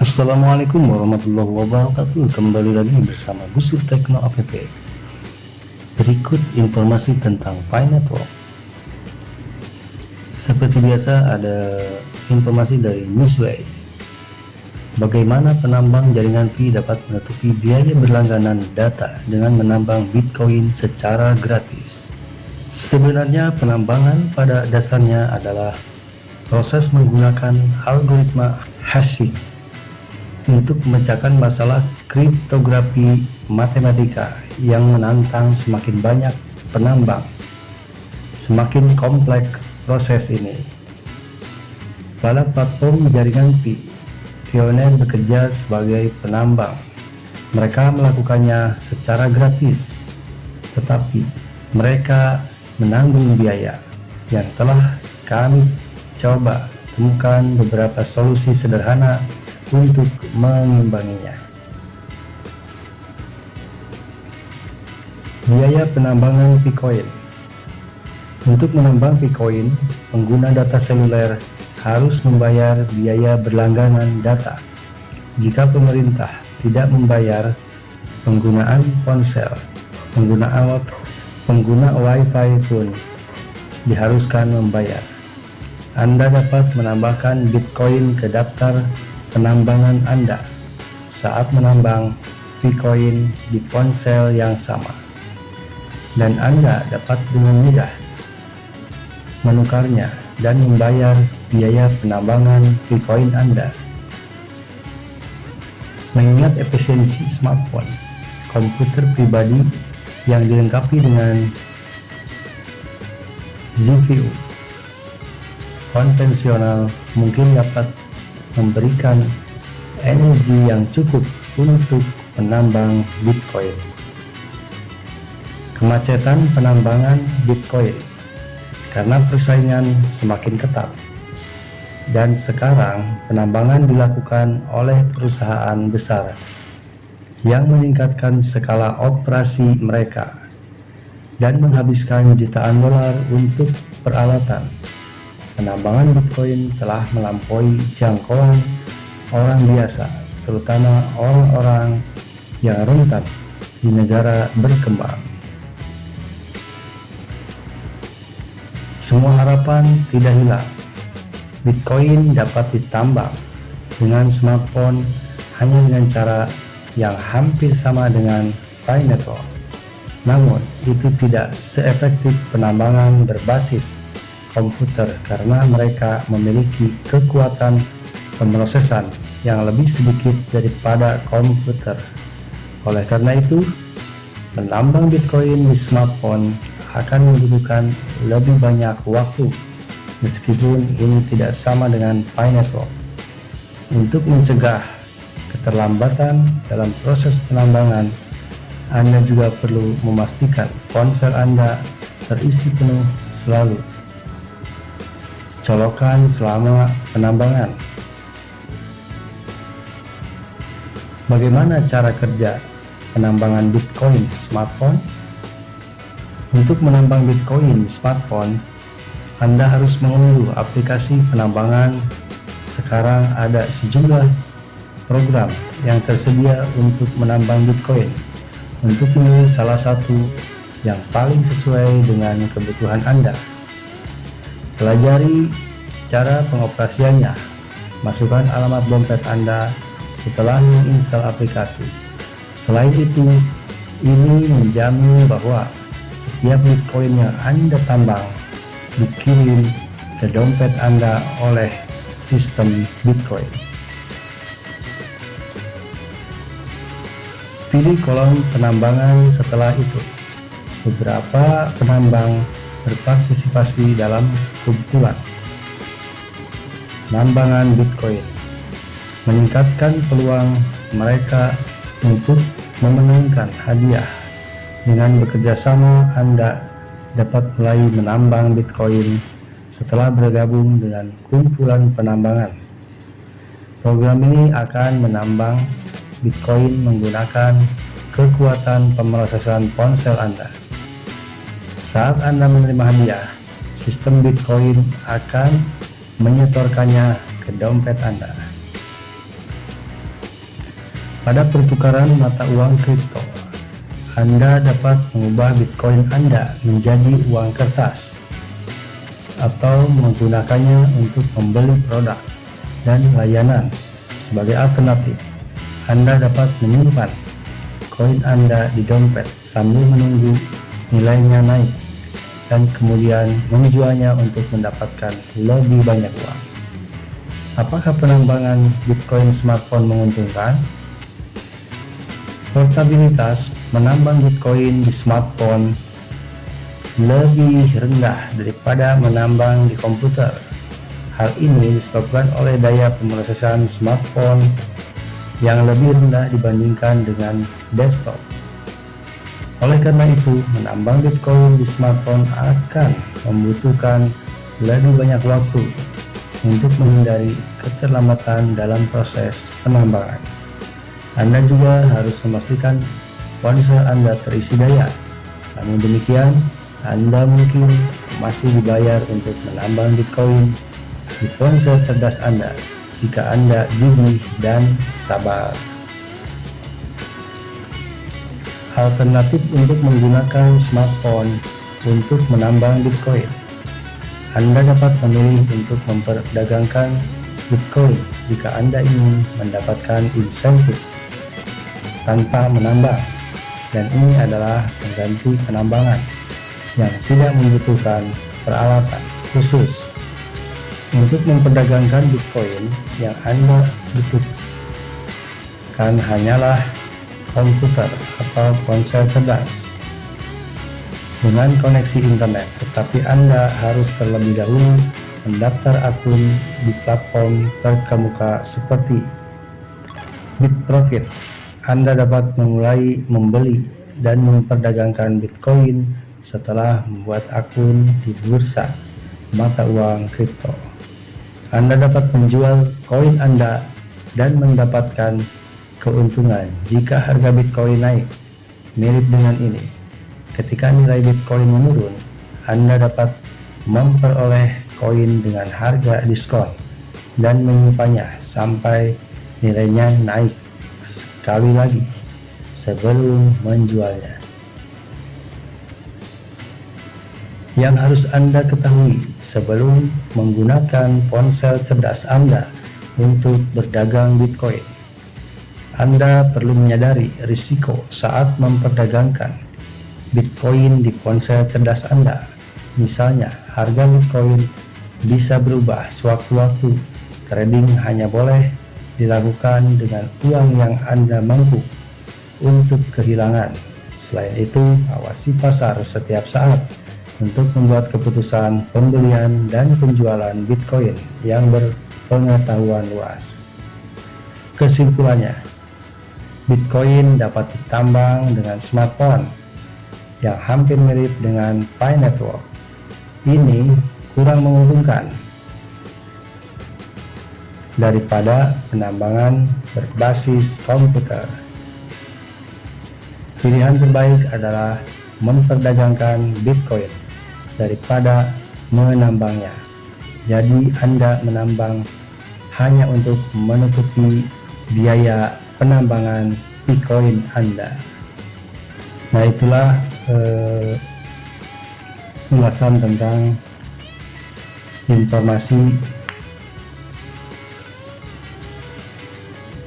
Assalamualaikum warahmatullahi wabarakatuh. Kembali lagi bersama Busir Tekno App. Berikut informasi tentang Pi Network. Seperti biasa, ada informasi dari Newsway. Bagaimana penambang jaringan Pi dapat menutupi biaya berlangganan data dengan menambang Bitcoin secara gratis. Sebenarnya penambangan pada dasarnya adalah proses menggunakan algoritma hashing untuk memecahkan masalah kriptografi matematika yang menantang semakin banyak penambang. Semakin kompleks proses ini. Pada platform jaringan Pi, pioner bekerja sebagai penambang. Mereka melakukannya secara gratis, tetapi mereka menanggung biaya yang telah kami coba temukan beberapa solusi sederhana untuk mengimbanginya. Biaya penambangan Bitcoin. Untuk menambang Bitcoin, pengguna data seluler harus membayar biaya berlangganan data. Jika pemerintah tidak membayar, penggunaan ponsel, pengguna Wi-Fi pun diharuskan membayar. Anda dapat menambahkan Bitcoin ke daftar penambangan Anda saat menambang Bitcoin di ponsel yang sama, dan Anda dapat dengan mudah menukarnya dan membayar biaya penambangan Bitcoin Anda. Mengingat efisiensi smartphone, komputer pribadi yang dilengkapi dengan GPU konvensional mungkin dapat memberikan energi yang cukup untuk menambang Bitcoin. Kemacetan penambangan Bitcoin karena persaingan semakin ketat, dan sekarang penambangan dilakukan oleh perusahaan besar yang meningkatkan skala operasi mereka dan menghabiskan jutaan dolar untuk peralatan. Penambangan Bitcoin telah melampaui jangkauan orang biasa, terutama orang-orang yang rentan di negara berkembang. Semua harapan tidak hilang. Bitcoin dapat ditambang dengan smartphone hanya dengan cara yang hampir sama dengan Pi Network. Namun, itu tidak seefektif penambangan berbasis komputer karena mereka memiliki kekuatan pemrosesan yang lebih sedikit daripada komputer. Oleh karena itu, menambang Bitcoin di smartphone akan membutuhkan lebih banyak waktu, meskipun ini tidak sama dengan Pi Network. Untuk mencegah keterlambatan dalam proses penambangan, Anda juga perlu memastikan ponsel Anda terisi penuh selalu. Colokan selama penambangan. Bagaimana cara kerja penambangan Bitcoin di smartphone? Untuk menambang Bitcoin di smartphone, Anda harus mengunduh aplikasi penambangan. Sekarang ada sejumlah program yang tersedia untuk menambang Bitcoin. Untuk memilih salah satu yang paling sesuai dengan kebutuhan Anda, pelajari cara pengoperasiannya. Masukkan alamat dompet Anda setelah menginstal aplikasi. Selain itu, ini menjamin bahwa setiap Bitcoin yang Anda tambang dikirim ke dompet Anda oleh sistem Bitcoin. Pilih kolom penambangan setelah itu. Beberapa penambang berpartisipasi dalam kumpulan penambangan Bitcoin, meningkatkan peluang mereka untuk memenangkan hadiah. Dengan bekerja sama, Anda dapat mulai menambang Bitcoin setelah bergabung dengan kumpulan penambangan. Program ini akan menambang Bitcoin menggunakan kekuatan pemrosesan ponsel Anda. Saat Anda menerima hadiah, sistem Bitcoin akan menyetorkannya ke dompet Anda. Pada pertukaran mata uang kripto, Anda dapat mengubah Bitcoin Anda menjadi uang kertas atau menggunakannya untuk membeli produk dan layanan. Sebagai alternatif, Anda dapat menyimpan koin Anda di dompet sambil menunggu nilainya naik dan kemudian menjualnya untuk mendapatkan lebih banyak uang. Apakah penambangan Bitcoin smartphone menguntungkan? Portabilitas menambang Bitcoin di smartphone lebih rendah daripada menambang di komputer. Hal ini disebabkan oleh daya pemrosesan smartphone yang lebih rendah dibandingkan dengan desktop. Oleh karena itu, menambang Bitcoin di smartphone akan membutuhkan lebih banyak waktu untuk menghindari keterlambatan dalam proses penambangan. Anda juga harus memastikan ponsel Anda terisi daya. Namun demikian, Anda mungkin masih dibayar untuk menambang Bitcoin di ponsel cerdas Anda jika Anda gigih dan sabar. Alternatif untuk menggunakan smartphone untuk menambang Bitcoin. Anda dapat memilih untuk memperdagangkan Bitcoin jika Anda ingin mendapatkan insentif tanpa menambang, dan ini adalah pengganti penambangan yang tidak membutuhkan peralatan khusus. Untuk memperdagangkan Bitcoin, yang Anda butuhkan hanyalah komputer atau ponsel cerdas dengan koneksi internet, tetapi Anda harus terlebih dahulu mendaftar akun di platform terkemuka seperti Bitprofit. Anda dapat memulai membeli dan memperdagangkan Bitcoin setelah membuat akun di bursa mata uang kripto. Anda dapat menjual koin Anda dan mendapatkan keuntungan jika harga Bitcoin naik. Mirip dengan ini, ketika nilai Bitcoin menurun, Anda dapat memperoleh koin dengan harga diskon dan menyimpannya sampai nilainya naik sekali lagi sebelum menjualnya. Yang harus Anda ketahui sebelum menggunakan ponsel cerdas Anda untuk berdagang Bitcoin, Anda perlu menyadari risiko saat memperdagangkan Bitcoin di ponsel cerdas Anda. Misalnya, harga Bitcoin bisa berubah sewaktu-waktu. Trading hanya boleh dilakukan dengan uang yang Anda mampu untuk kehilangan. Selain itu, awasi pasar setiap saat untuk membuat keputusan pembelian dan penjualan Bitcoin yang berpengetahuan luas. Kesimpulannya, Bitcoin dapat ditambang dengan smartphone yang hampir mirip dengan Pi Network. Ini kurang menguntungkan daripada penambangan berbasis komputer. Pilihan terbaik adalah memperdagangkan Bitcoin daripada menambangnya. Jadi Anda menambang hanya untuk menutupi biaya penambangan Bitcoin Anda. Nah, itulah ulasan tentang informasi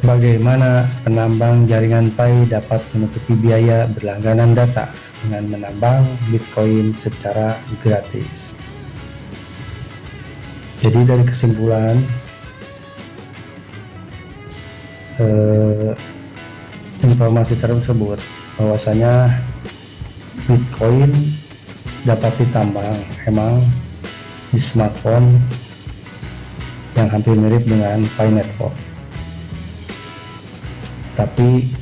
bagaimana penambang jaringan Pi dapat menutupi biaya berlangganan data dengan menambang Bitcoin secara gratis. Jadi dari kesimpulan, informasi tersebut bahwasanya Bitcoin dapat ditambang emang di smartphone yang hampir mirip dengan Pi Network, tapi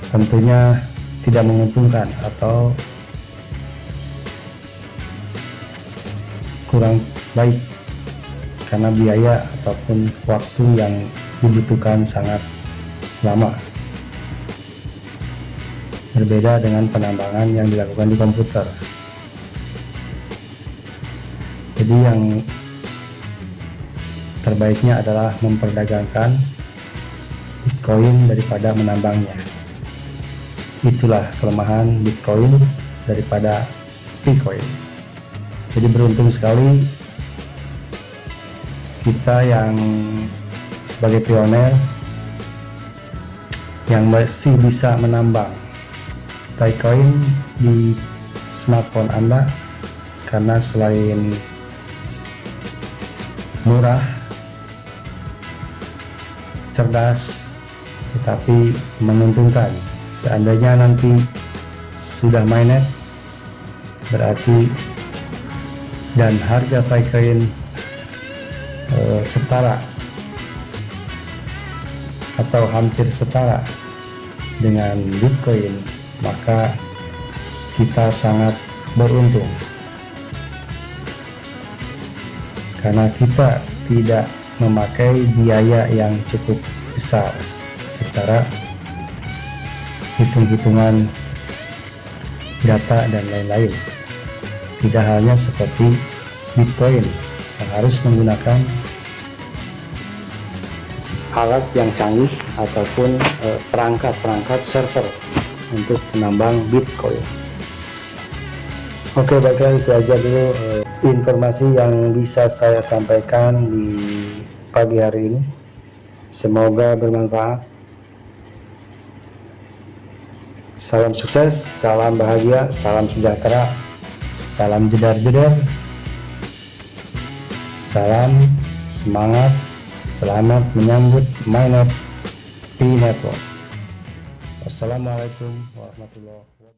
tentunya tidak menguntungkan atau kurang baik karena biaya ataupun waktu yang dibutuhkan sangat lama, berbeda dengan penambangan yang dilakukan di komputer. Jadi yang terbaiknya adalah memperdagangkan Bitcoin daripada menambangnya. Itulah kelemahan Bitcoin daripada Picoin. Jadi beruntung sekali kita yang sebagai pioner yang masih bisa menambang Bitcoin di smartphone Anda, karena selain murah, cerdas, tetapi menguntungkan. Seandainya nanti sudah mainnet, berarti dan harga Bitcoin setara atau hampir setara dengan Bitcoin, maka kita sangat beruntung karena kita tidak memakai biaya yang cukup besar secara hitung-hitungan data dan lain-lain. Tidak hanya seperti Bitcoin yang harus menggunakan alat yang canggih ataupun perangkat-perangkat server untuk menambang Bitcoin. Oke, baiklah, itu aja dulu informasi yang bisa saya sampaikan di pagi hari ini. Semoga bermanfaat. Salam sukses, salam bahagia, salam sejahtera, salam jedar-jedar, salam semangat, selamat menyambut mainnet P Network. Wassalamualaikum warahmatullahi wabarakatuh.